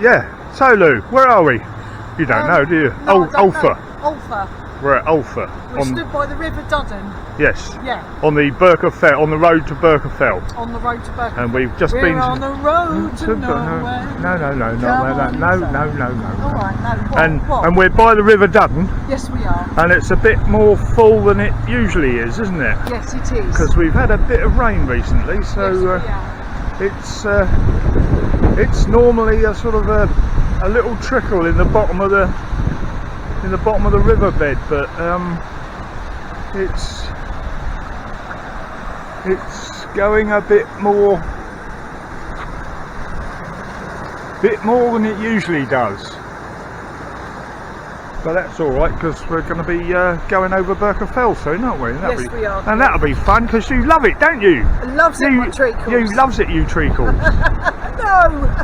Yeah. So Lou, where are we? You don't know, do you? No, I don't Ulfa. know. Ulfa. We're at Ulfa. We're stood by the River Duddon. Yes. Yeah. On the Birkenfell, on the road to Birkenfell. On the road to Birkenfell. And we've just We're been on the road to nowhere. No, Come on, no. All right, no. What? And we're by the River Duddon, Yes, we are. and it's a bit more full than it usually is, isn't it? Yes, it is. Because we've had a bit of rain recently, so Yes, we are. it's normally a sort of a little trickle in the bottom of the riverbed, but it's going a bit more than it usually does. But that's all right, because we're going to be going over Birkenfell soon, aren't we? Yes, we are. And that'll be fun, because you love it, don't you? Loves it, my treacle. You loves it, you treacle. No.